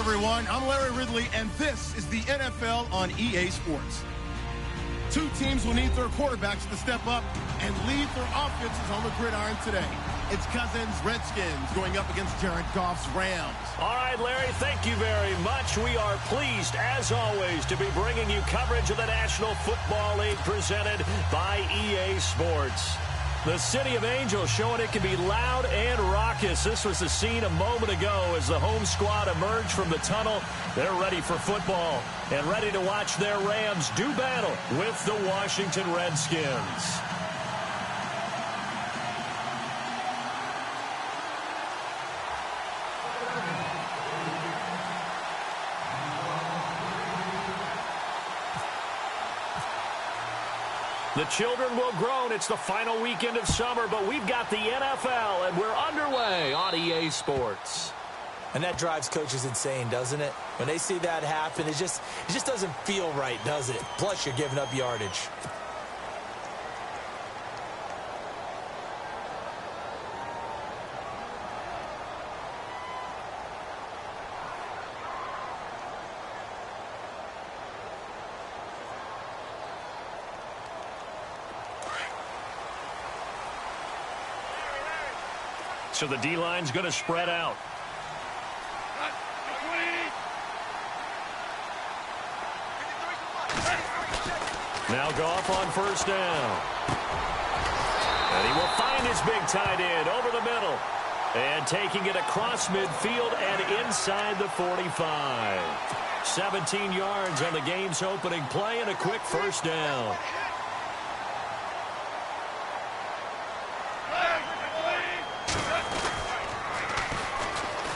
everyone. I'm Larry Ridley, and this is the NFL on EA Sports. Two teams will need their quarterbacks to step up and lead their offenses on the gridiron today. It's Cousins' Redskins going up against Jared Goff's Rams. All right, Larry, thank you very much. We are pleased, as always, to be bringing you coverage of the National Football League presented by EA Sports. The City of Angels showing it can be loud and raucous. This was the scene a moment ago as the home squad emerged from the tunnel. They're ready for football and ready to watch their Rams do battle with the Washington Redskins. The children will groan. It's the final weekend of summer, but we've got the NFL, and we're underway on EA Sports. And that drives coaches insane, doesn't it? When they see that happen, it just doesn't feel right, does it? Plus, you're giving up yardage. So the D-line's going to spread out. Now Goff on first down. And he will find his big tight end over the middle. And taking it across midfield and inside the 45. 17 yards on the game's opening play and a quick first down.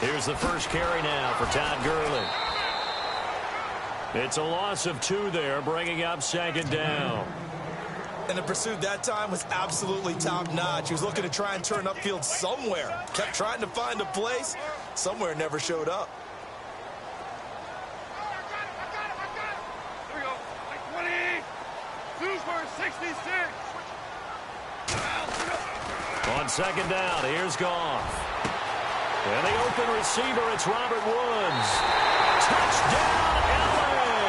Here's the first carry now for Todd Gurley. It's a loss of 2 there, bringing up second down. And the pursuit that time was absolutely top-notch. He was looking to try and turn upfield somewhere. Kept trying to find a place. Somewhere never showed up. Here we go. Like 20. 2 for 66. On second down, here's Goff. And the open receiver, it's Robert Woods. Touchdown, LA!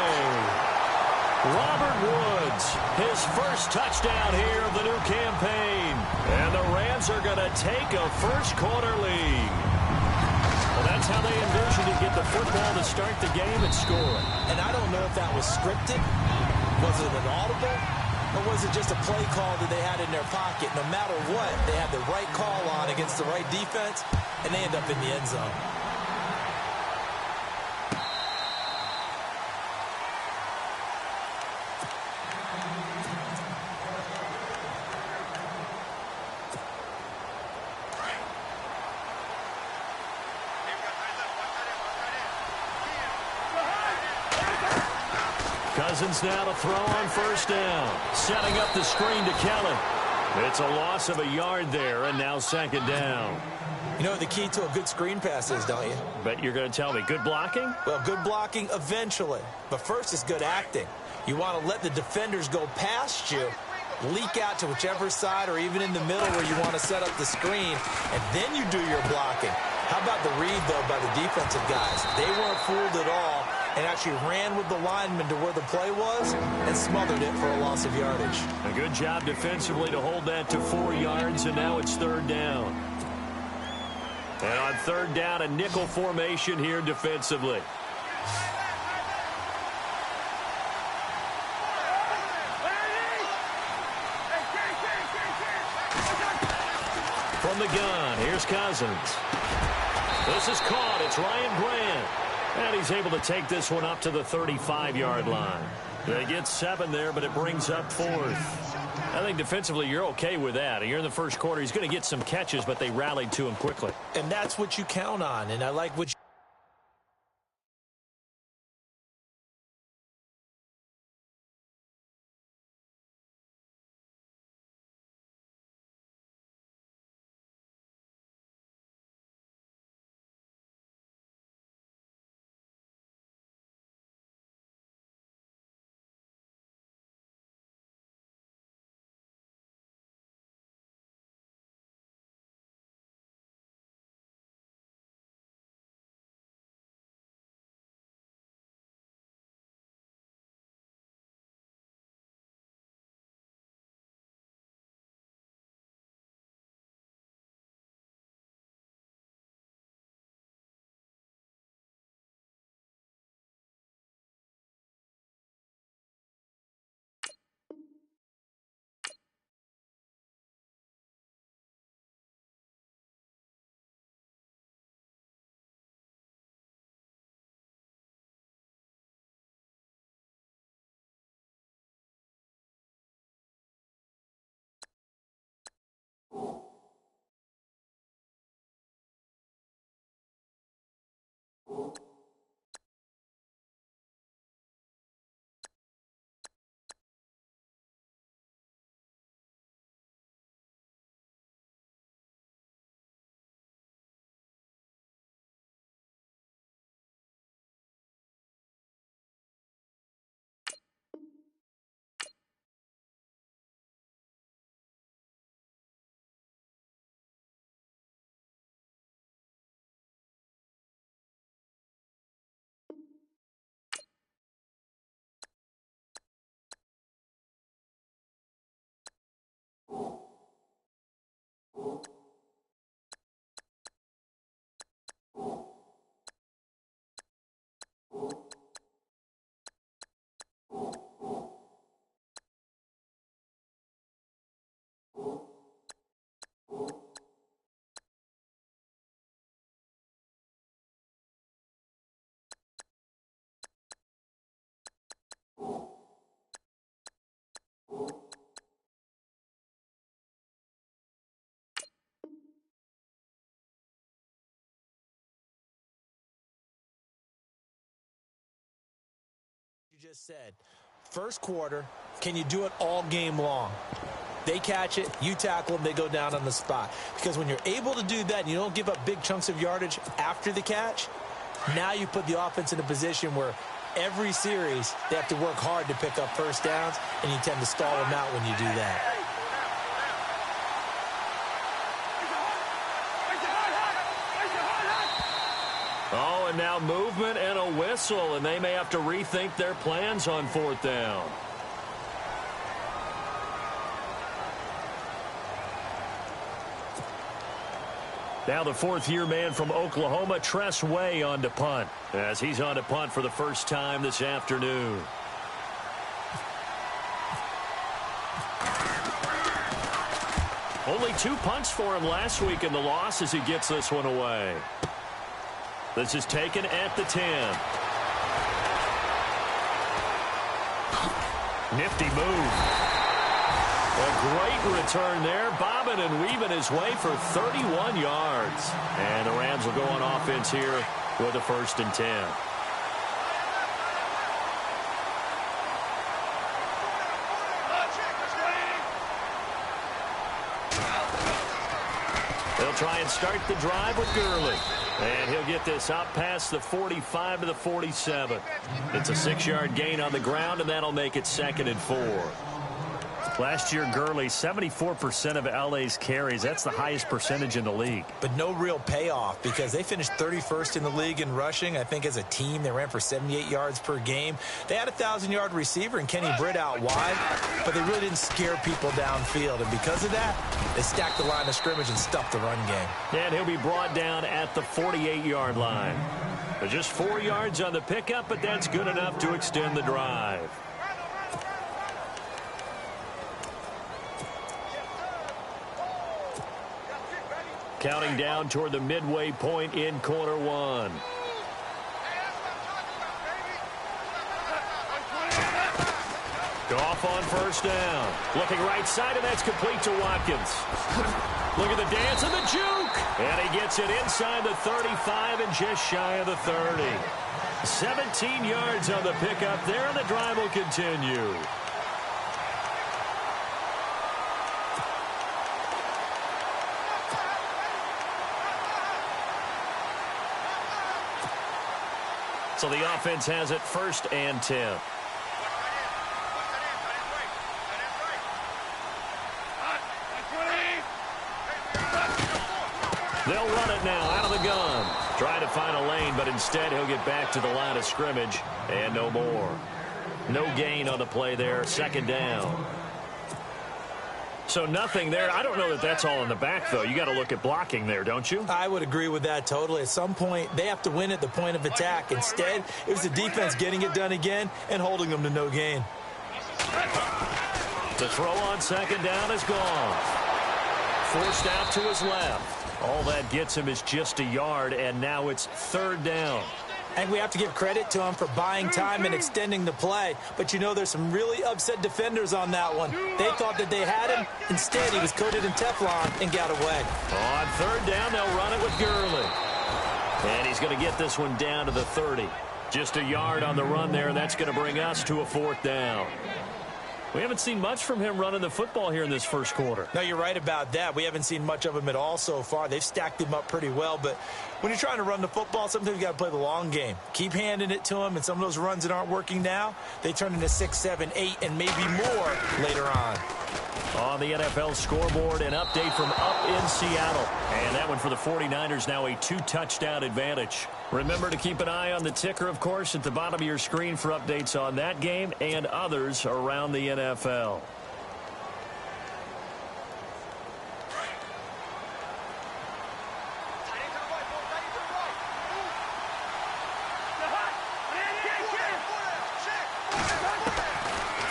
Robert Woods, his first touchdown here of the new campaign. And the Rams are going to take a first-quarter lead. Well, that's how they envisioned to get the football to start the game and score. And I don't know if that was scripted. Was it an audible? Or was it just a play call that they had in their pocket? No matter what, they had the right call on against the right defense, and they end up in the end zone. Cousins now to throw on first down. Setting up the screen to Kelly. It's a loss of a yard there, and now second down. You know what the key to a good screen pass is, don't you? But you're going to tell me, good blocking? Well, good blocking eventually. But first is good acting. You want to let the defenders go past you, leak out to whichever side or even in the middle where you want to set up the screen, and then you do your blocking. How about the read, though, by the defensive guys? They weren't fooled at all and actually ran with the lineman to where the play was and smothered it for a loss of yardage. A good job defensively to hold that to 4 yards, and now it's third down. And on third down, a nickel formation here defensively. From the gun, here's Cousins. This is caught. It's Ryan Grant. And he's able to take this one up to the 35-yard line. They get 7 there, but it brings up 4th. I think defensively you're okay with that. You're in the first quarter. He's going to get some catches, but they rallied to him quickly. And that's what you count on. And I like what you just said. First quarter, can you do it all game long? They catch it, you tackle them, they go down on the spot. Because when you're able to do that and you don't give up big chunks of yardage after the catch, now you put the offense in a position where every series they have to work hard to pick up first downs, and you tend to stall them out when you do that. Oh, and now movement and a whistle, and they may have to rethink their plans on fourth down. Now the fourth-year man from Oklahoma, Tress Way, on to punt, as he's on to punt for the first time this afternoon. Only 2 punts for him last week in the loss as he gets this one away. This is taken at the 10. Nifty move. A great return there, bobbing and weaving his way for 31 yards. And the Rams will go on offense here with a 1st and 10. They'll try and start the drive with Gurley. And he'll get this out past the 45 to the 47. It's a 6-yard gain on the ground, and that'll make it 2nd and 4. Last year, Gurley, 74% of LA's carries. That's the highest percentage in the league. But no real payoff because they finished 31st in the league in rushing. I think as a team, they ran for 78 yards per game. They had a 1,000-yard receiver in Kenny Britt out wide, but they really didn't scare people downfield. And because of that, they stacked the line of scrimmage and stuffed the run game. And he'll be brought down at the 48-yard line. Just 4 yards on the pickup, but that's good enough to extend the drive. Counting down toward the midway point in quarter one. Goff on first down. Looking right side, and that's complete to Watkins. Look at the dance and the juke. And he gets it inside the 35 and just shy of the 30. 17 yards on the pickup there, and the drive will continue. So the offense has it 1st and 10. They'll run it now out of the gun. Trying to find a lane, but instead he'll get back to the line of scrimmage and no more. No gain on the play there. 2nd down. So nothing there. I don't know that that's all in the back, though. You got to look at blocking there, don't you? I would agree with that totally. At some point, they have to win at the point of attack. Instead, it was the defense getting it done again and holding them to no gain. The throw on 2nd down is gone. Forced out to his left. All that gets him is just a yard, and now it's 3rd down. And we have to give credit to him for buying time and extending the play. But, you know, there's some really upset defenders on that one. They thought that they had him. Instead, he was coated in Teflon and got away. On 3rd down, they'll run it with Gurley. And he's going to get this one down to the 30. Just a yard on the run there, and that's going to bring us to a 4th down. We haven't seen much from him running the football here in this first quarter. No, you're right about that. We haven't seen much of him at all so far. They've stacked him up pretty well, but when you're trying to run the football, sometimes you got to play the long game. Keep handing it to him, and some of those runs that aren't working now, they turn into 6, 7, 8, and maybe more later on. On the NFL scoreboard, an update from up in Seattle. And that one for the 49ers, now a 2-touchdown advantage. Remember to keep an eye on the ticker, of course, at the bottom of your screen for updates on that game and others around the NFL.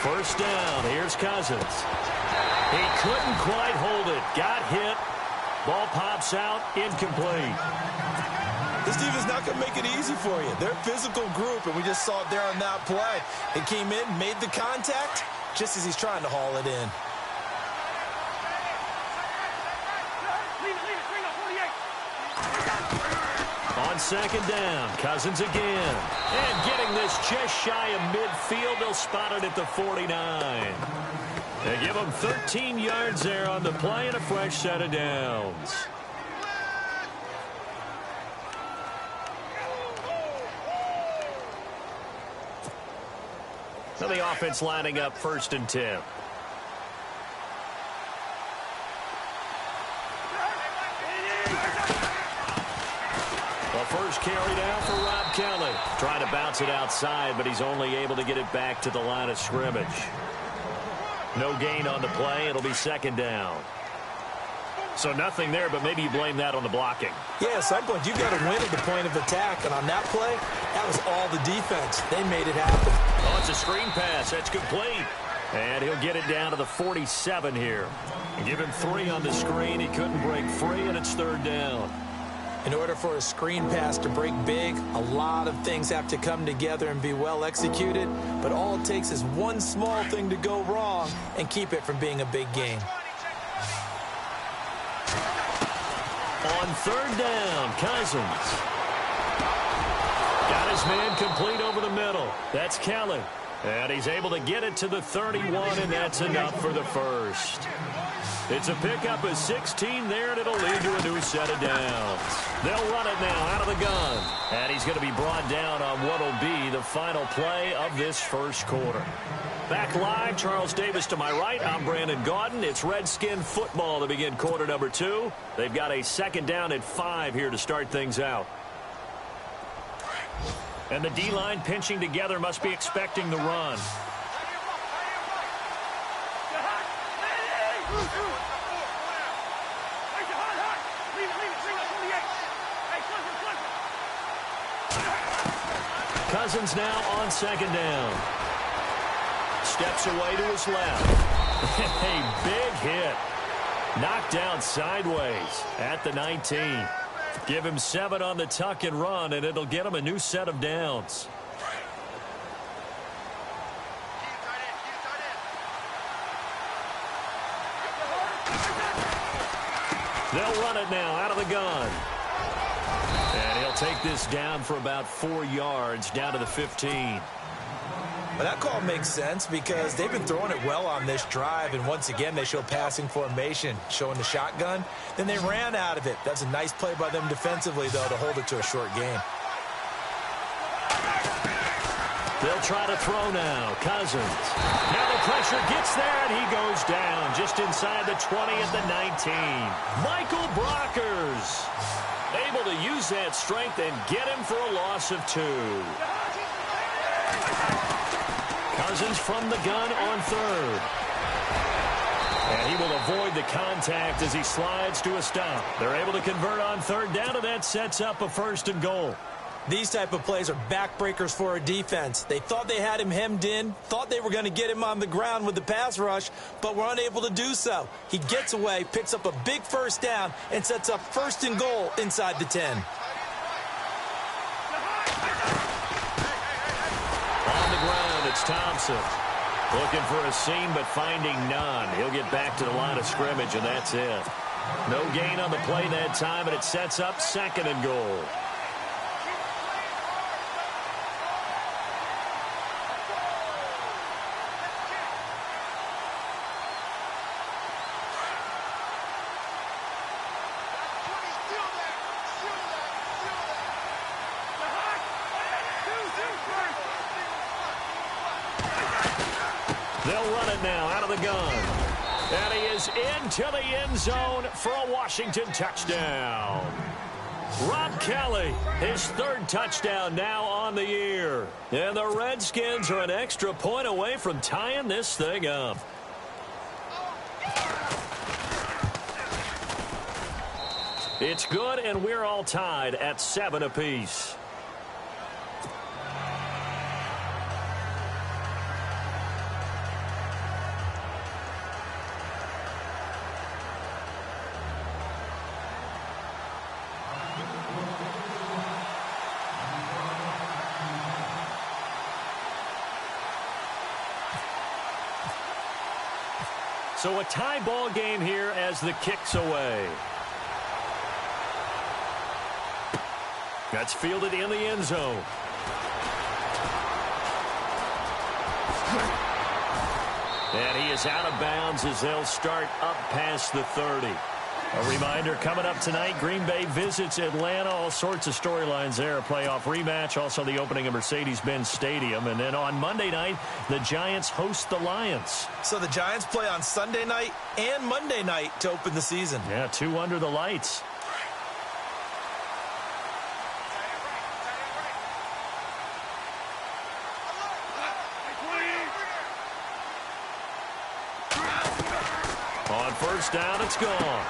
First down, here's Cousins. He couldn't quite hold it. Got hit. Ball pops out, incomplete. This defense is not going to make it easy for you. They're a physical group, and we just saw it there on that play. They came in, made the contact, just as he's trying to haul it in. On second down. Cousins again. And getting this just shy of midfield. They'll spot it at the 49. They give him 13 yards there on the play and a fresh set of downs. So the offense lining up 1st and 10. First carry down for Rob Kelly. Trying to bounce it outside, but he's only able to get it back to the line of scrimmage. No gain on the play. It'll be second down. So nothing there, but maybe you blame that on the blocking. Yeah, at some point, you've got to win at the point of attack. And on that play, that was all the defense. They made it happen. Oh, it's a screen pass. That's complete. And he'll get it down to the 47 here. Give him 3 on the screen. He couldn't break free, and it's 3rd down. In order for a screen pass to break big, a lot of things have to come together and be well executed. But all it takes is one small thing to go wrong and keep it from being a big game. On 3rd down, Cousins. Got his man complete over the middle. That's Kelly. And he's able to get it to the 31, and that's enough for the first. It's a pickup of 16 there, and it'll lead to a new set of downs. They'll run it now out of the gun. And he's going to be brought down on what will be the final play of this first quarter. Back live, Charles Davis to my right. I'm Brandon Gaudin. It's Redskin football to begin quarter number 2. They've got a 2nd down and 5 here to start things out. And the D-line pinching together must be expecting the run. Cousins now on 2nd down. Steps away to his left. A big hit. Knocked down sideways at the 19. Give him 7 on the tuck and run, and it'll get him a new set of downs. They'll run it now out of the gun. And he'll take this down for about 4 yards, down to the 15. Well, that call makes sense because they've been throwing it well on this drive, and once again they show passing formation, showing the shotgun. Then they ran out of it. That's a nice play by them defensively, though, to hold it to a short game. They'll try to throw now. Cousins. Now the pressure gets there, and he goes down just inside the 20 at the 19. Michael Brockers able to use that strength and get him for a loss of 2. Cousins from the gun on 3rd. And he will avoid the contact as he slides to a stop. They're able to convert on 3rd down, and that sets up a 1st and goal. These type of plays are backbreakers for a defense. They thought they had him hemmed in, thought they were going to get him on the ground with the pass rush, but were unable to do so. He gets away, picks up a big 1st down, and sets up 1st and goal inside the 10. On the ground, it's Thompson. Looking for a seam, but finding none. He'll get back to the line of scrimmage, and that's it. No gain on the play that time, and it sets up 2nd and goal. They'll run it now out of the gun. And he is into the end zone for a Washington touchdown. Rob Kelly, his 3rd touchdown now on the year. And the Redskins are an extra point away from tying this thing up. It's good, and we're all tied at 7 apiece. So a tie ball game here as the kick's away. That's fielded in the end zone. And he is out of bounds as they'll start up past the 30. A reminder, coming up tonight, Green Bay visits Atlanta. All sorts of storylines there. A playoff rematch, also the opening of Mercedes-Benz Stadium. And then on Monday night, the Giants host the Lions. So the Giants play on Sunday night and Monday night to open the season. Yeah, 2 under the lights. On first down, it's gone.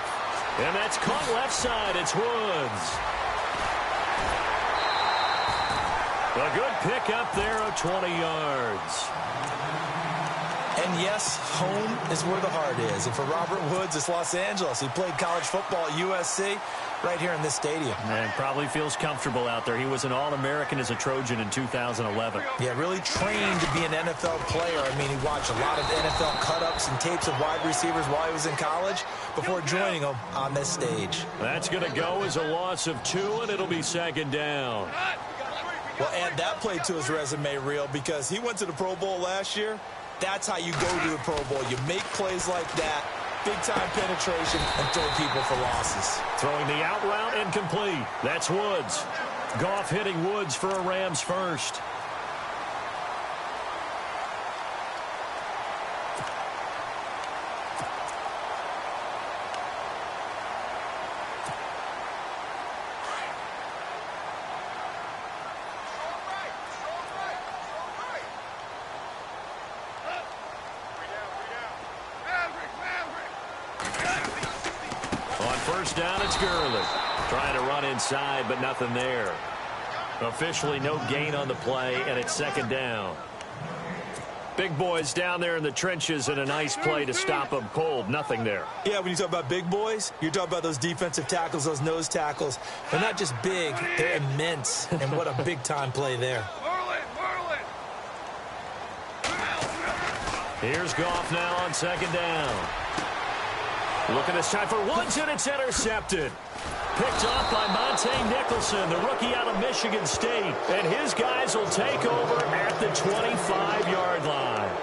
And that's caught left side. It's Woods. A good pickup there of 20 yards. And yes, home is where the heart is. And for Robert Woods, it's Los Angeles. He played college football at USC right here in this stadium. And probably feels comfortable out there. He was an All-American as a Trojan in 2011. Yeah, really trained to be an NFL player. I mean, he watched a lot of NFL cut-ups and tapes of wide receivers while he was in college before joining them on this stage. That's going to go as a loss of 2, and it'll be second down. Well, add that play to his resume reel because he went to the Pro Bowl last year. That's how you go to the Pro Bowl. You make plays like that, big-time penetration, and throw people for losses. Throwing the out route incomplete. That's Woods. Goff hitting Woods for a Rams first. First down, it's Gurley. Trying to run inside, but nothing there. Officially no gain on the play, and it's second down. Big boys down there in the trenches, and a nice play to stop them cold. Nothing there. Yeah, when you talk about big boys, you're talking about those defensive tackles, those nose tackles. They're not just big, they're immense. And what a big-time play there. Here's Goff now on second down. Looking this time for Woods, and it's intercepted. Picked off by Monte Nicholson, the rookie out of Michigan State. And his guys will take over at the 25-yard line.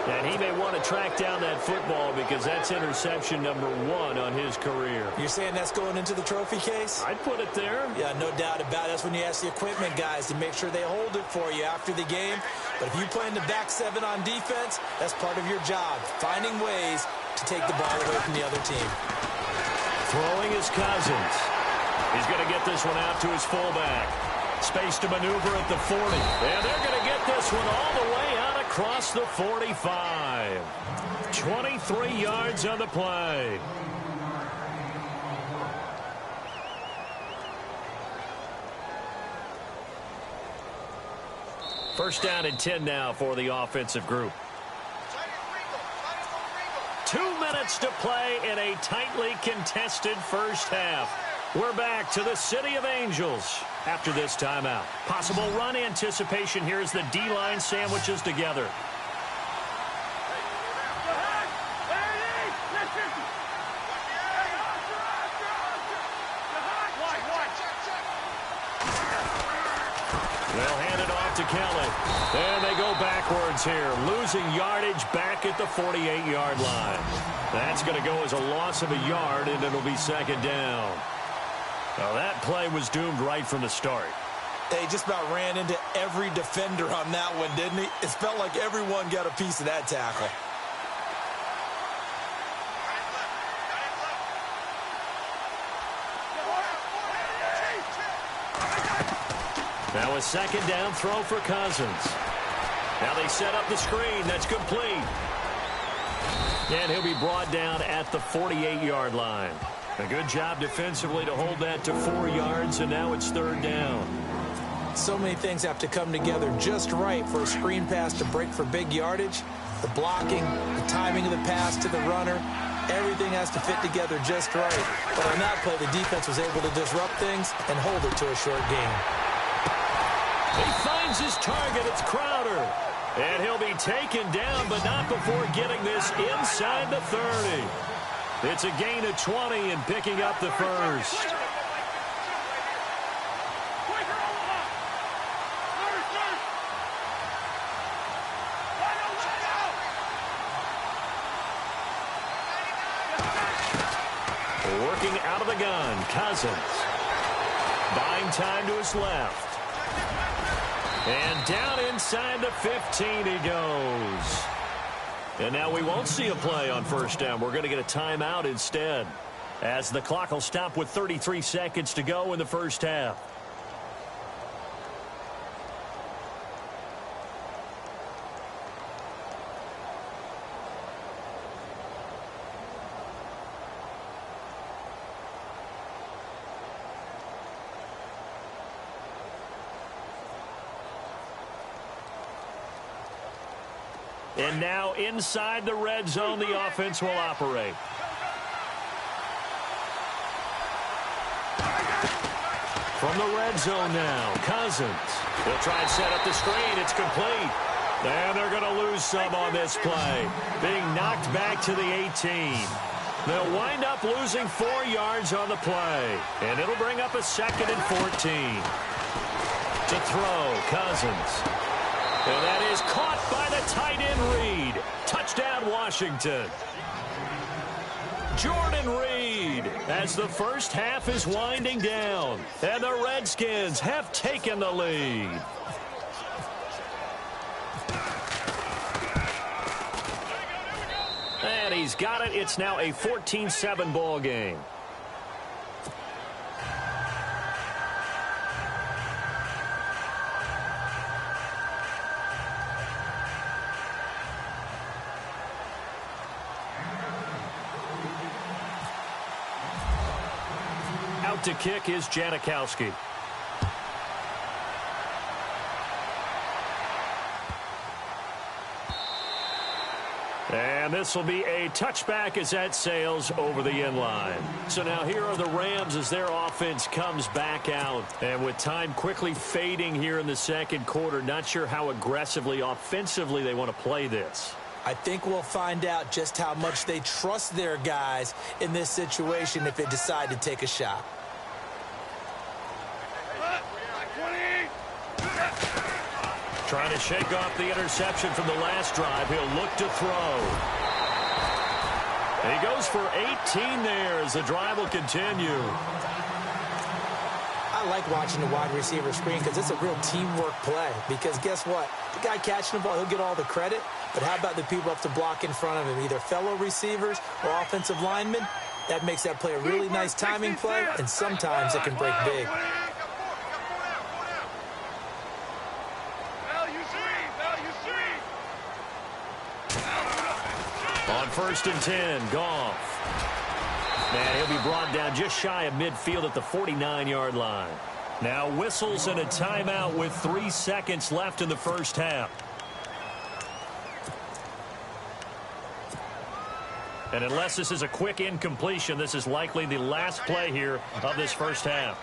And he may want to track down that football because that's interception number 1 on his career. You're saying that's going into the trophy case? I'd put it there. Yeah, no doubt about it. That's when you ask the equipment guys to make sure they hold it for you after the game. But if you play in the back 7 on defense, that's part of your job, finding ways to take the ball away from the other team. Throwing is Cousins. He's going to get this one out to his fullback. Space to maneuver at the 40. And they're going to get this one all the way out across the 45. 23 yards on the play. First down and 10 now for the offensive group. 2 minutes to play in a tightly contested first half. We're back to the City of Angels after this timeout. Possible run anticipation here as the D-line sandwiches together. They'll hand it off to Kelly. And they go backwards here, losing yardage back at the 48-yard line. That's going to go as a loss of a yard, and it'll be second down. Now, that play was doomed right from the start. They just about ran into every defender on that one, didn't he? It felt like everyone got a piece of that tackle. Now a second down throw for Cousins. Now they set up the screen. That's complete. And he'll be brought down at the 48-yard line. A good job defensively to hold that to 4 yards, and now it's third down. So many things have to come together just right for a screen pass to break for big yardage. The blocking, the timing of the pass to the runner, everything has to fit together just right. But on that play, the defense was able to disrupt things and hold it to a short gain. He finds his target. It's Crowder. And he'll be taken down, but not before getting this inside the 30. It's a gain of 20 and picking up the first. working out of the gun. Cousins. Buying time to his left. And down inside the 15 he goes. And now we won't see a play on first down. We're going to get a timeout instead, as the clock will stop with 33 seconds to go in the first half. And now inside the red zone, the offense will operate. From the red zone now, Cousins. He'll try and set up the screen. It's complete. And they're going to lose some on this play. Being knocked back to the 18. They'll wind up losing 4 yards on the play. And it'll bring up a 2nd and 14. To throw, Cousins. And that is caught by the tight end Reed. Touchdown, Washington. Jordan Reed, as the first half is winding down. And the Redskins have taken the lead. And he's got it. It's now a 14-7 ball game. Out to kick is Janikowski. And this will be a touchback as that sails over the end line. So now here are the Rams as their offense comes back out. And with time quickly fading here in the second quarter, not sure how aggressively, offensively they want to play this. I think we'll find out just how much they trust their guys in this situation if they decide to take a shot. Trying to shake off the interception from the last drive. He'll look to throw. He goes for 18 there as the drive will continue. I like watching the wide receiver screen because it's a real teamwork play. Because guess what? The guy catching the ball, he'll get all the credit. But how about the people up to block in front of him, either fellow receivers or offensive linemen? That makes that play a really nice timing play, and sometimes it can break big. On 1st and 10, Goff. And he'll be brought down just shy of midfield at the 49-yard line. Now whistles and a timeout with 3 seconds left in the first half. And unless this is a quick incompletion, this is likely the last play here of this first half.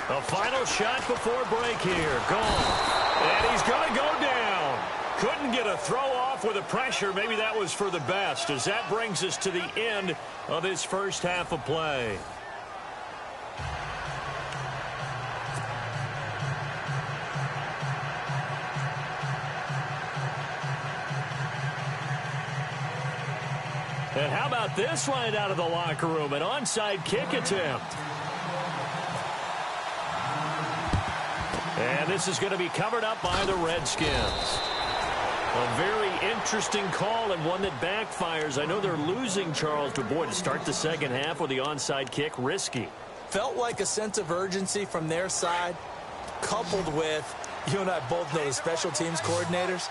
The final shot before break here. Goff. And he's going to go down. Couldn't get a throw off with the pressure. Maybe that was for the best, as that brings us to the end of this first half of play. And how about this right out of the locker room? An onside kick attempt. And this is going to be covered up by the Redskins. A very interesting call and one that backfires. I know they're losing, Charles, but boy, to start the second half with the onside kick, risky. Felt like a sense of urgency from their side, coupled with, you and I both know the special teams coordinators.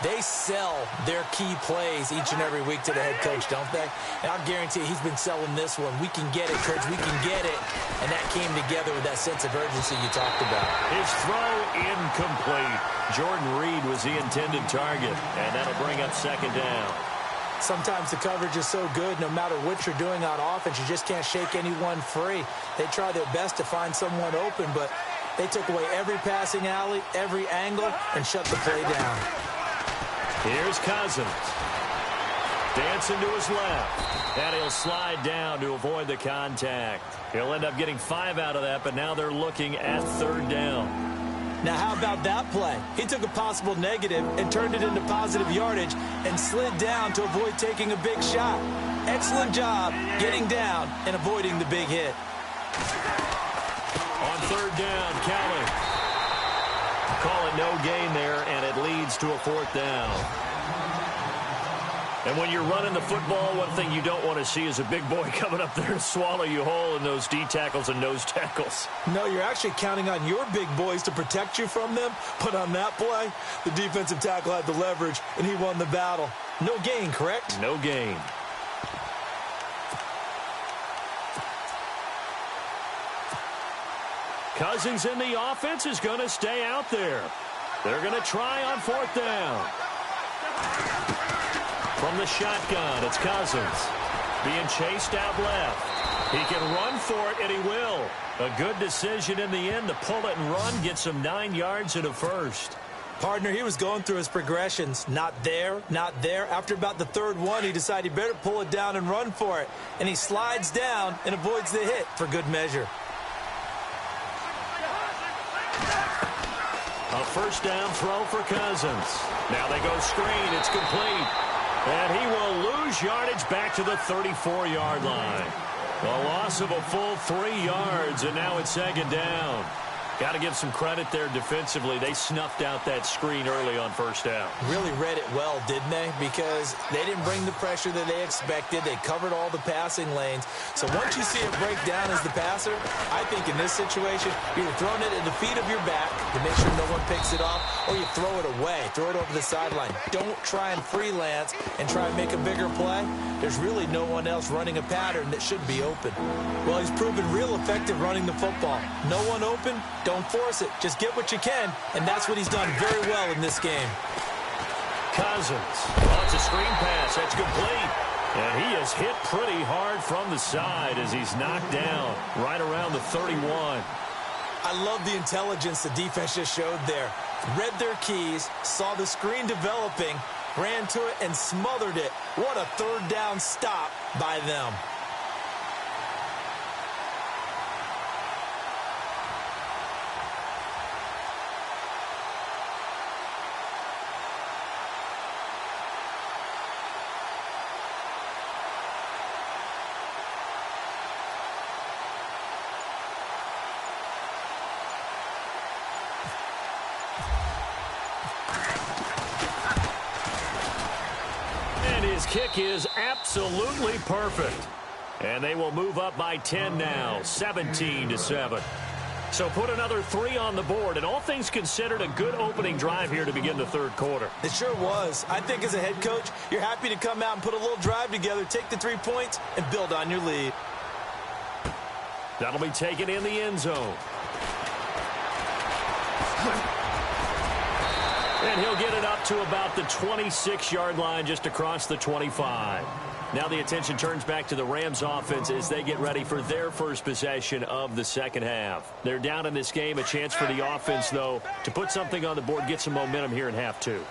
They sell their key plays each and every week to the head coach, don't they? And I'll guarantee he's been selling this one. We can get it, coach. We can get it. And that came together with that sense of urgency you talked about. His throw incomplete. Jordan Reed was the intended target, and that'll bring up second down. Sometimes the coverage is so good, no matter what you're doing on offense, you just can't shake anyone free. They try their best to find someone open, but they took away every passing alley, every angle, and shut the play down. Here's Cousins. Dancing to his left. And he'll slide down to avoid the contact. He'll end up getting 5 out of that, but now they're looking at 3rd down. Now, how about that play? He took a possible negative and turned it into positive yardage and slid down to avoid taking a big shot. Excellent job getting down and avoiding the big hit. On 3rd down, Kelly. Call it no gain there, and it leads to a 4th down. And when you're running the football, one thing you don't want to see is a big boy coming up there and swallow you whole in those D tackles and nose tackles. No, you're actually counting on your big boys to protect you from them. But on that play, the defensive tackle had the leverage, and he won the battle. No gain, correct? No gain. Cousins in the offense is going to stay out there. They're going to try on 4th down. From the shotgun, it's Cousins. Being chased out left. He can run for it, and he will. A good decision in the end to pull it and run, get some 9 yards and a first. Partner, he was going through his progressions. Not there, not there. After about the 3rd one, he decided he better pull it down and run for it. And he slides down and avoids the hit for good measure. A 1st down throw for Cousins. Now they go screen. It's complete. And he will lose yardage back to the 34-yard line. A loss of a full 3 yards, and now it's 2nd down. Got to give some credit there defensively. They snuffed out that screen early on 1st down. Really read it well, didn't they? Because they didn't bring the pressure that they expected. They covered all the passing lanes. So once you see it break down as the passer, I think in this situation, you're either throwing it at the feet of your back to make sure no one picks it off, or you throw it away. Throw it over the sideline. Don't try and freelance and try and make a bigger play. There's really no one else running a pattern that should be open. Well, he's proven real effective running the football. No one open, don't force it. Just get what you can, and that's what he's done very well in this game. Cousins. Oh, it's a screen pass. That's complete. And he is hit pretty hard from the side as he's knocked down right around the 31. I love the intelligence the defense just showed there. Read their keys, saw the screen developing, ran to it, and smothered it. What a 3rd down stop by them. His kick is absolutely perfect. And they will move up by 10 now, 17-7. So put another 3 on the board, and all things considered, a good opening drive here to begin the 3rd quarter. It sure was. I think as a head coach, you're happy to come out and put a little drive together, take the 3 points, and build on your lead. That'll be taken in the end zone. And he'll get it up to about the 26-yard line, just across the 25. Now the attention turns back to the Rams offense as they get ready for their first possession of the 2nd half. They're down in this game. A chance for the offense, though, to put something on the board, get some momentum here in half 2.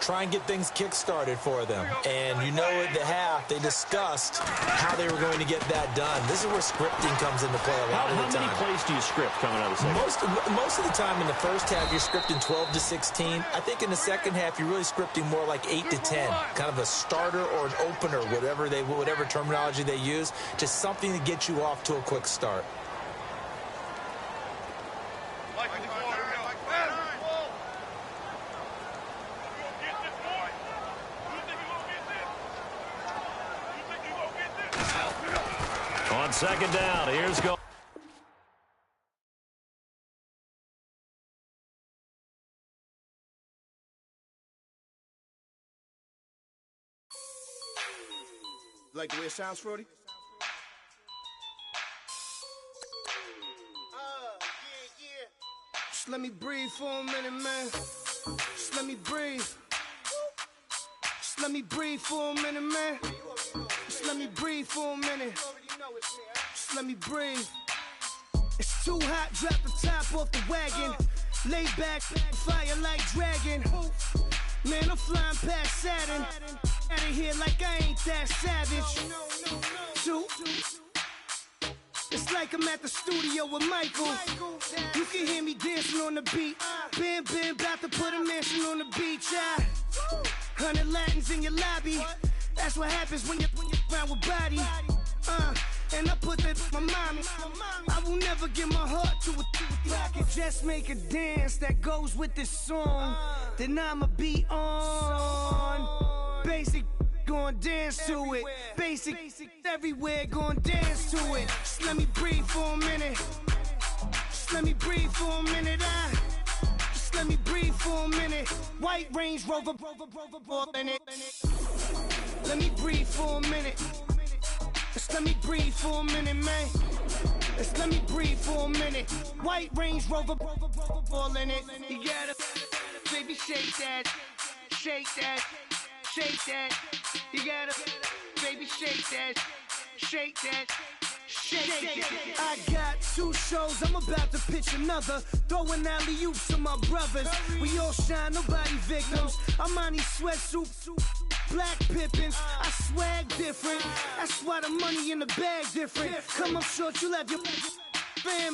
Try and get things kick-started for them. And you know at the half, they discussed how they were going to get that done. This is where scripting comes into play a lot of the time. How many plays do you script coming out of the second? Most of the time in the first half, you're scripting 12 to 16. I think in the second half, you're really scripting more like 8 to 10. Kind of a starter or an opener, whatever terminology they use. Just something to get you off to a quick start. On 2nd down, here's go. Like the way it sounds, Frody? Just let me breathe for a minute, man. Just let me breathe. Just let me breathe for a minute, man. Just let me breathe for a minute. Just let me breathe. It's too hot, drop the top off the wagon. Lay back, fire like dragon. Man, I'm flying past Saturn. out of here like I ain't that savage. Two. It's like I'm at the studio with Michael. You can hear me dancing on the beat. Bam, about to put a mansion on the beach. 100 Latins in your lobby. That's what happens when you're around with body. And I put that my mommy. I will never give my heart to it. If I could just make a dance that goes with this song, then I'ma be on. Basic, gon' dance to it. Basic, everywhere, gon' dance to it. Just let me breathe for a minute. Just let me breathe for a minute. Just let me breathe for a minute. White Range Rover, in it. Let me breathe for a minute. Just let me breathe for a minute, man. Just let me breathe for a minute. White Range Rover, ball in it. You gotta, baby, shake that, shake that, shake that. You gotta, baby, shake that, shake that. Shake. I got 2 shows, I'm about to pitch another. Throwing alley-oops to my brothers. We all shine, nobody victims. I'm on these sweatsuits, black pippins. I swag different. That's why the money in the bag different. Come up short, you'll have your fam.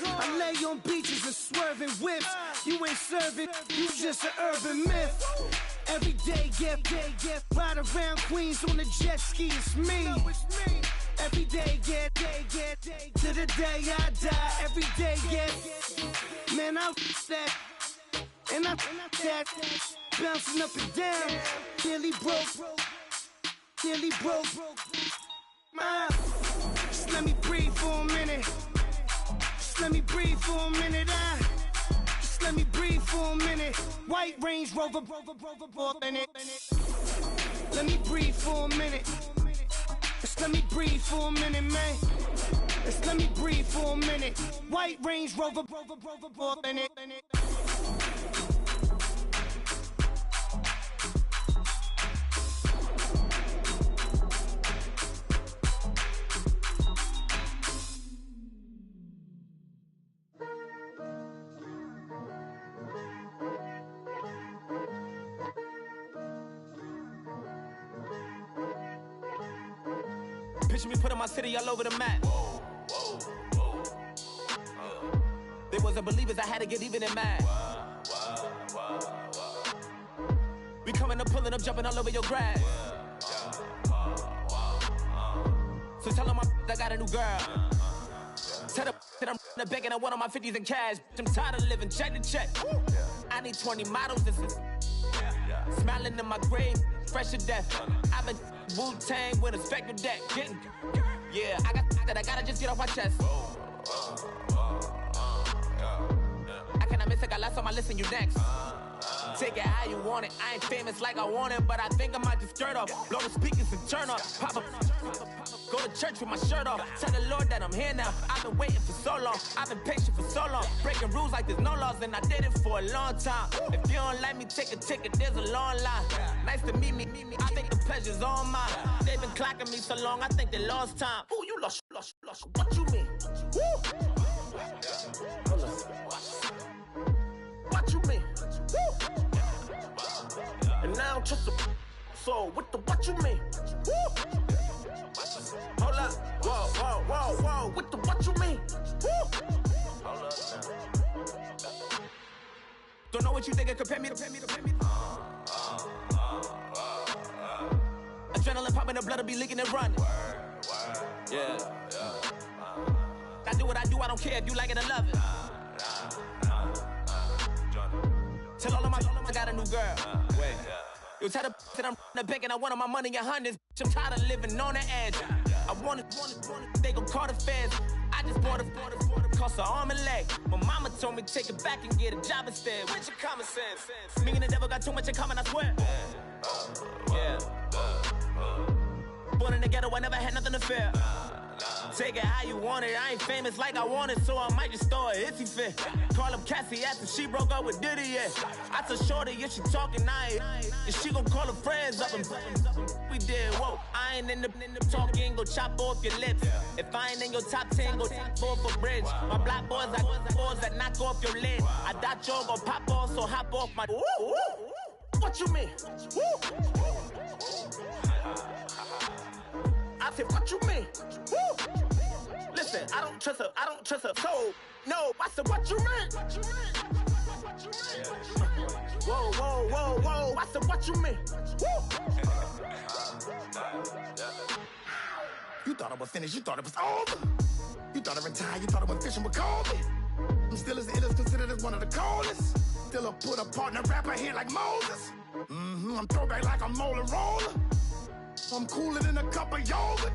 I lay on beaches and swerving whips. You ain't serving, you just an urban myth. Every day, get ride around Queens on a jet ski, it's me. Every day, get to the day I die. Every day, get, man, I that, and I that, bouncing up and down, nearly broke. Just let me breathe for a minute. Just let me breathe for a minute. Just let me breathe for a minute. White Range Rover, in it. Let me breathe for a minute. Just let me breathe for a minute, man. Just let me breathe for a minute. White Range Rover, in it. Picture me putting my city all over the map. They wasn't believers, I had to get even in mad. We coming up, pulling up, jumping all over your grass. So tell them I got a new girl. Tell them that I'm in the bank and I want all my 50s in cash. I'm tired of living check to check. I need 20 models, this is smiling in my grave, fresh to death. I've been Wu-Tang with a spectral deck. Yeah, I gotta just get off my chest. I cannot miss it, got last on my list and you next. Take it how you want it, I ain't famous like I want it, but I think I might just skirt off. Blow the speakers and turn off. Pop up, go to church with my shirt off. Tell the Lord that I'm here now. I've been waiting for so long, I've been patient for so long. Breaking rules like there's no laws, and I did it for a long time. If you don't like me, take a ticket, there's a long line. Nice to meet me, I think the pleasure's all mine. They've been clocking me so long, I think they lost time. Ooh, you lost, what you mean? Woo! Hold up. What you mean? Woo! And now I don't trust the so what you mean? Woo! Hold up, whoa, what you mean? Woo! Hold up. Don't know what you think, compare me to. Adrenaline popping, the blood will be leaking and running. Yeah. I do what I do, I don't care if you like it or love it. Tell all of my I got a new girl. Wait. You tell the that I'm in the bank and I want all my money in hundreds. I'm tired of living on the edge. I want it, they gon' call the feds. I just bought a cost an arm and leg. My mama told me take it back and get a job instead. With your common sense. Me and the devil got too much in common, I swear. Yeah. Born in the ghetto, I never had nothing to fear. Take it how you want it, I ain't famous like I want it, so I might just throw a iffy fit. Call up Cassie after she broke up with Diddy, yeah. I told Shorty if she talking, I ain't. And she gon' call her friends up and we did, whoa. I ain't in the talking, go chop off your lips. If I ain't in your top 10, go top 4 for bridge. My black boys, I got boys that knock off your lid. I thought y'all gon' pop off, so hop off my. What you mean? Woo! I said, what you mean? Woo! Listen, I don't trust her soul. No, I said, what you mean? Whoa, whoa, whoa, whoa. I said, what you mean? Woo! You thought I was finished, you thought it was over. You thought I retired, you thought I went fishing with Kobe. I'm still as ill as considered as one of the coldest. Still a put a partner rapper here like Moses. I'm throwback like a molar roller. I'm cooler than a cup of yogurt.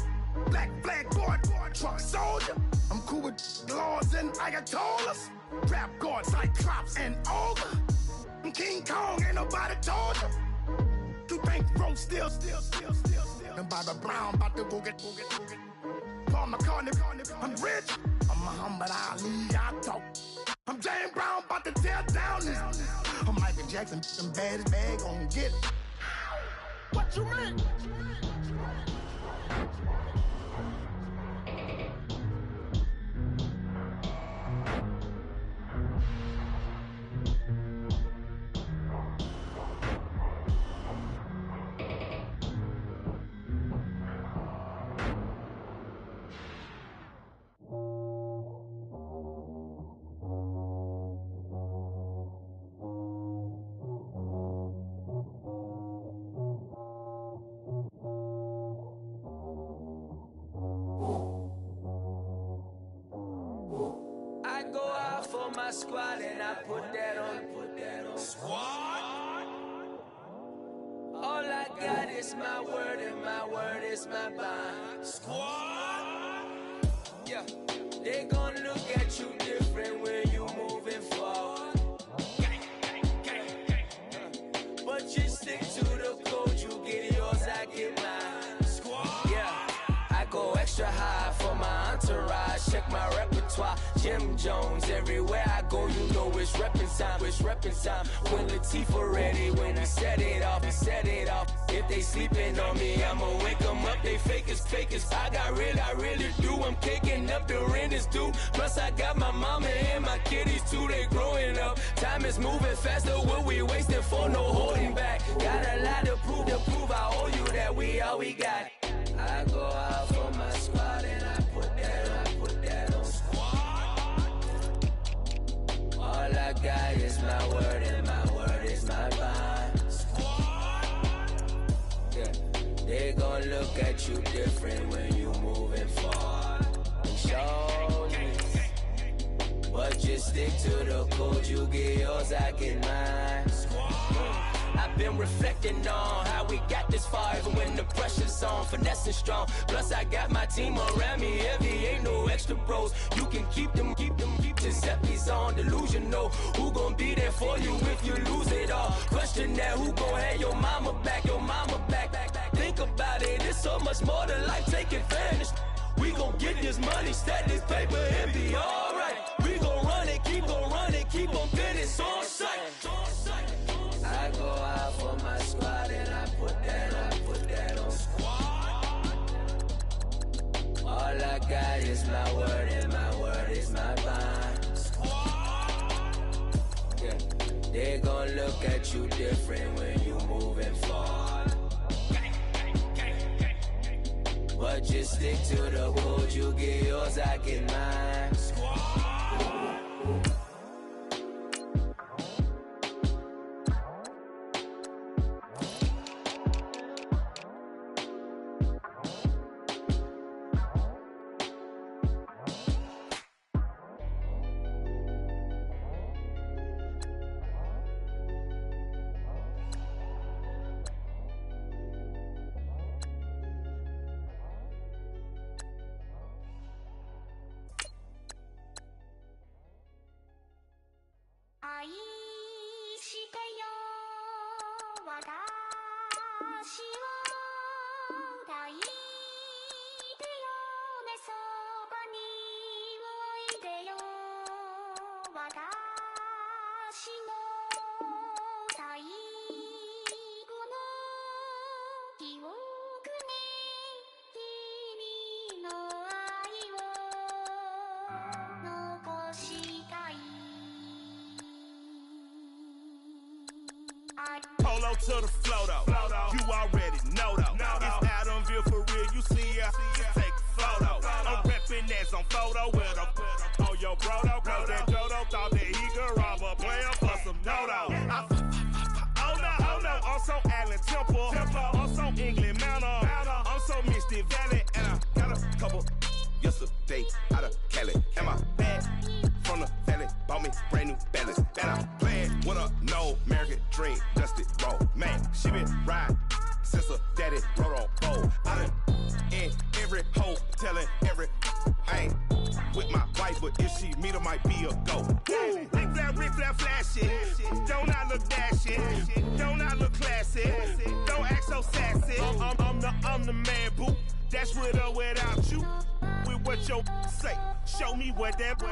Black flag board, truck soldier. I'm cool with laws and Ayatollahs. Rap gods like Cyclops and Ogre. I'm King Kong, ain't nobody told you. You think Rome still. And Barbara Brown about to go get. Paul McCartney, I'm rich. I'm Muhammad Ali, I talk. I'm James Brown, about to tear down this. I'm Michael Jackson, some bad gon' get it. What you mean? My squad and I put that on squad. All I got is my word and my word is my bond. Squad. Yeah, they gon' look at you different when you moving forward. But you stick to the code, you get yours, I get mine. Squad. Yeah, I go extra high for my entourage. Check my repertoire. Jim Jones, everywhere I go, you know it's reppin' time, it's reppin' time. When Latifah ready, when he set it off, he set it off. If they sleeping on me, I'ma wake them up, they fakers. I really do, I'm caking up, the rent is due. Plus I got my mama and my kiddies too, they growing up. Time is moving faster, what we wasting for, no holding back. Got a lot to prove, I owe you that we all we got. I go out for my squad and I put that on squad. All I got is my word and my word is my bond. Squad. Yeah, they gon' look at you different when you moving forward. And show me, but just stick to the code. You get yours, I get mine. I've been reflecting on how we got this far, even when the pressure's on, finessing strong. Plus I got my team around me heavy, ain't no extra bros. You can keep them Giuseppe's on delusional. Who gon' be there for you if you lose it all? Question that, who gon' have your mama back? Think about it, it's so much more to life, take advantage. We gon' get this money, stack this paper, and be alright. We gon' run it, keep on finish on sight. I go out for my squad and I put that on squad. All I got is my word and my word is my bond. Squad. Yeah, they gon' look at you different when you moving forward. But just stick to the code, you get yours, I get mine. Squad. Hold Polo to the flow, though. You already know, though. It's Adamville for real. You see ya, just take a photo. I'm reppin' that's on photo with a on your bro, though. Cause that Dodo thought that he could rob a player for some no-no. Oh no, I'm so Allen Temple. I'm so England Mountain. I'm so Mystic Valley. And I got a couple yesterday out of Cali. And my bag from the valley bought me brand new balance. And I'm playing with a no American dream, dusted roll. Man, she been riding since her daddy rode on bowl. I done in every hole, telling every I ain't with my wife, but if she meet her, might be a go. Rick flat, flashy. Don't I look dashy? Don't I look classy? Don't act so sassy. I'm the man, boo. That's with or without you. With what your say. Show me what that.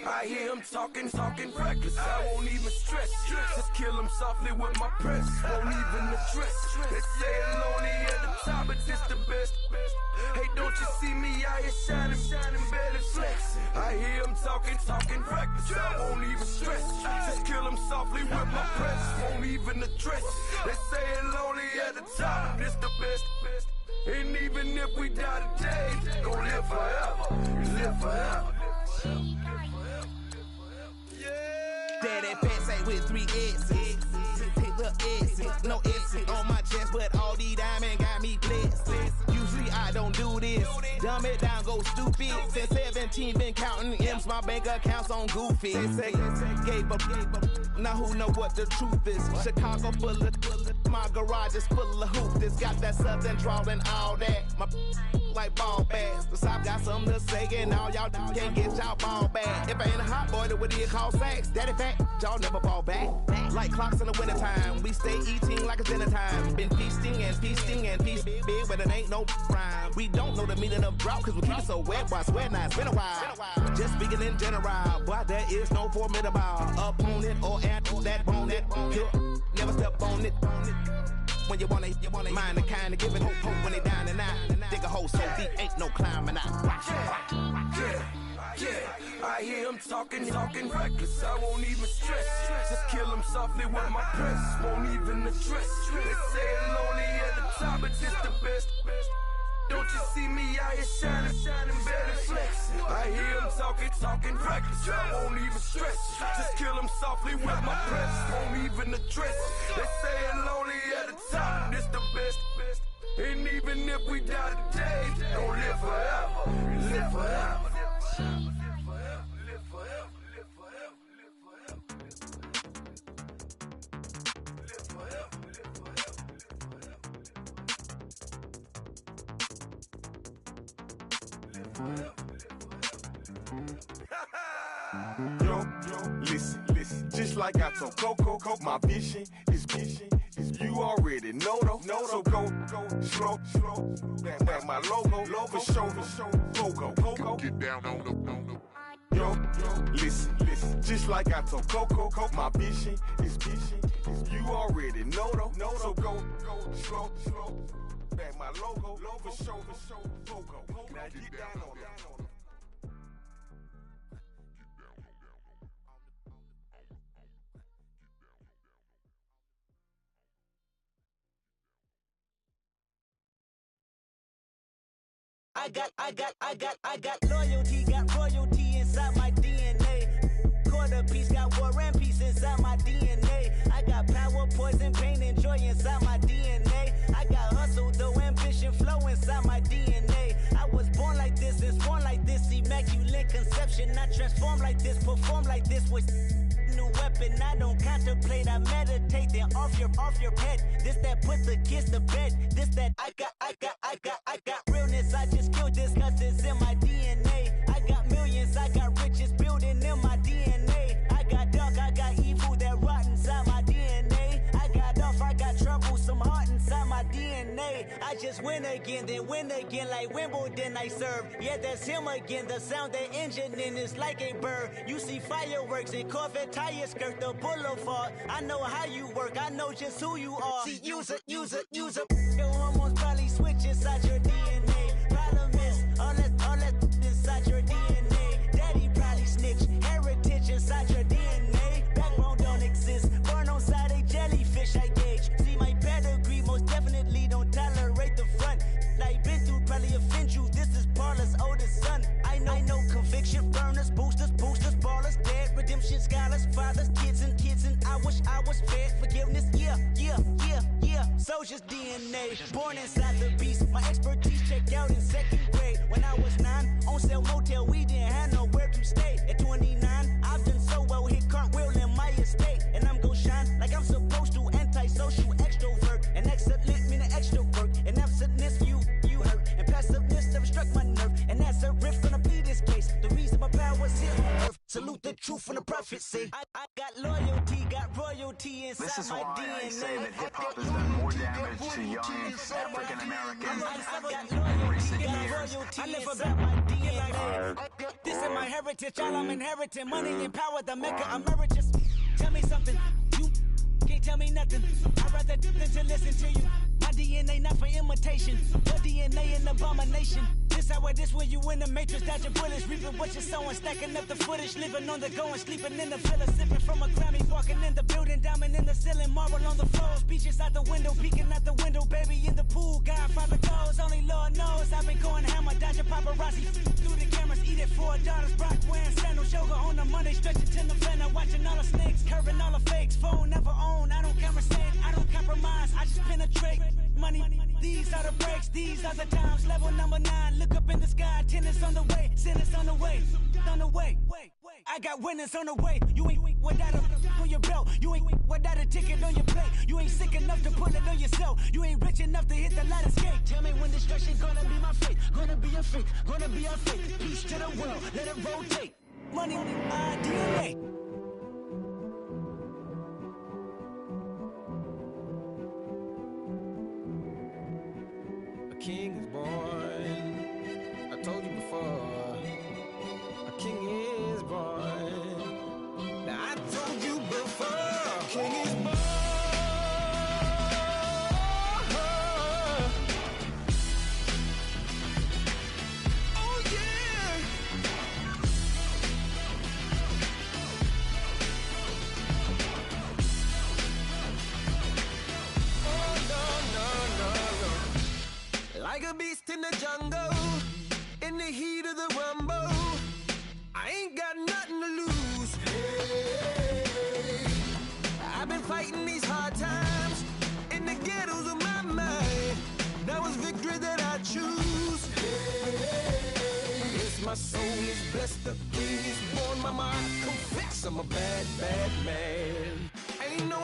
I hear him talking reckless. I won't even stress. Just kill him softly with my press. Won't even address. They say it lonely at the top, but this the best. Hey, don't you see me out here shining, barely flexing. I hear him talking reckless. I won't even stress. Just kill him softly with my press. Won't even address. They say it lonely at the top, but this the best. And even if we die today, gon' live forever. Live forever. Daddy Patsy with 3 S's. Take the S's. No S's on my chest, but all these diamonds got me blessed. Usually I don't do this. Dumb it down, go stupid. Since 17, been counting M's, my bank accounts on Goofy. They say gave up. Now who know what the truth is? Chicago full of, my garage is full of hoops. It's got that southern drawl and all that. My like ball bags. The South got something to say, and all y'all can't get y'all ball back. If I ain't a hot boy, then what do you call sacks? Daddy fact, y'all never ball back. Like clocks in the wintertime, we stay eating like it's dinner time. Been feasting and feasting big, but it ain't no rhyme. We don't know the meaning of drought, cause we keep it so wet, boy, I swear now it's been a while. Just speaking in general, boy, there is no formidable opponent or at that bone that you never step on it. When you wanna mind the kind of giving hope when they down and out. Dig a hole so deep, ain't no climbing out. Yeah, I hear him talking reckless. I won't even stress. Just kill him softly with my press. Won't even address. They say it lonely at the top, but this the best. Don't you see me out here shining, barely flexing. I hear him talking reckless. I won't even stress. Just kill him softly with my press. Won't even address. They say it lonely at the top, this the best. And even if we die today, don't live forever. Live forever. Yo, listen, just like I told Coco, my vision is you already know though. So go slow, back my logo, for show, Coco, get down on the. Yo, listen, just like I told Coco, my vision is you already know though. So go slow, back my logo, for show, Coco, now get down on that. I got loyalty, got royalty inside my DNA. Quarter piece, got war and peace inside my DNA. I got power, poison, pain, and joy inside my DNA. I got hustle, though, ambition, flow inside my DNA. I was born like this and born like this, immaculate conception. I transform like this, perform like this with new weapon. I don't contemplate, I meditate, then off your head. This that put the kids to bed. This that I got realness. I just killed this cause it's in my DNA. I got millions, I got riches building in my DNA. I got dark, I got evil that rot inside my DNA. I got off, I got trouble, some heart inside my DNA. I just win again, then win again like Wimbledon I serve. Yeah, that's him again, the sound that engine in is like a bird. You see fireworks and Corvette tires skirt the boulevard. I know how you work, I know just who you are. See, use a your hormones probably switch inside your DNA. Problem is, all that inside your DNA. Daddy probably snitch, heritage inside your DNA. Backbone don't exist, burn soldier's DNA. Born inside the beast, my expertise checked out in 2nd grade. When I was 9, on sale motel, we didn't have nowhere to stay. At 29, I've done so well, hit cartwheel in my estate. And I'm gon' shine like I'm supposed to, antisocial extrovert. And excellent meaning extra work. And absentness, you hurt. And passiveness never struck my nerve. And that's a riff gonna be this case. The reason my power's here on earth. Salute the truth and the prophecy. I got loyalty, got royalty inside this is my why DNA. I say that hip-hop has done more damage to young African Americans in recent years. I live about my DNA. This is my heritage, all I'm inheriting. Money and power, the maker emeritus. Tell me something, you can't tell me nothing. I'd rather than to listen to you. My DNA not for imitation. Your DNA an abomination. This how it is when you in the matrix, dodging bullets, reaping what you're sowing, stacking up the footage, living on the go and sleeping in the villa, sipping from a Grammy, walking in the building, diamond in the ceiling, marble on the floors, beaches out the window, peeking out the window, baby in the pool, Godfather goes, only Lord knows, I've been going hammer, dodging paparazzi, through the cameras, eat it $4, Brock wearing sandals, yoga on a Monday, stretching to November, watching all the snakes, curving all the fakes, phone never own, I don't conversate, I don't compromise, I just penetrate, money, these are the breaks, these are the times, level number 9, look up in the sky, tennis on the way, sinners on the way, on the way. I got winners on the way. You ain't without a on your belt. You ain't without a ticket on your plate. You ain't sick enough to put it on yourself. You ain't rich enough to hit the ladder skate. Tell me when destruction gonna be my fate. Gonna be a fate. Gonna be a fate. Peace to the world. Let it rotate. Money, my DNA. A king is born. I told you before. A king is born. Now I told you before. A king is born. Oh yeah. Oh no. Like a beast in the jungle, in the heat of the rumble, I ain't got nothing to lose. Hey, I've been fighting these hard times in the ghettos of my mind. Now it's victory that I choose. Hey, yes, my soul is blessed, the king is born. My mind confess I'm a bad, bad man. Ain't no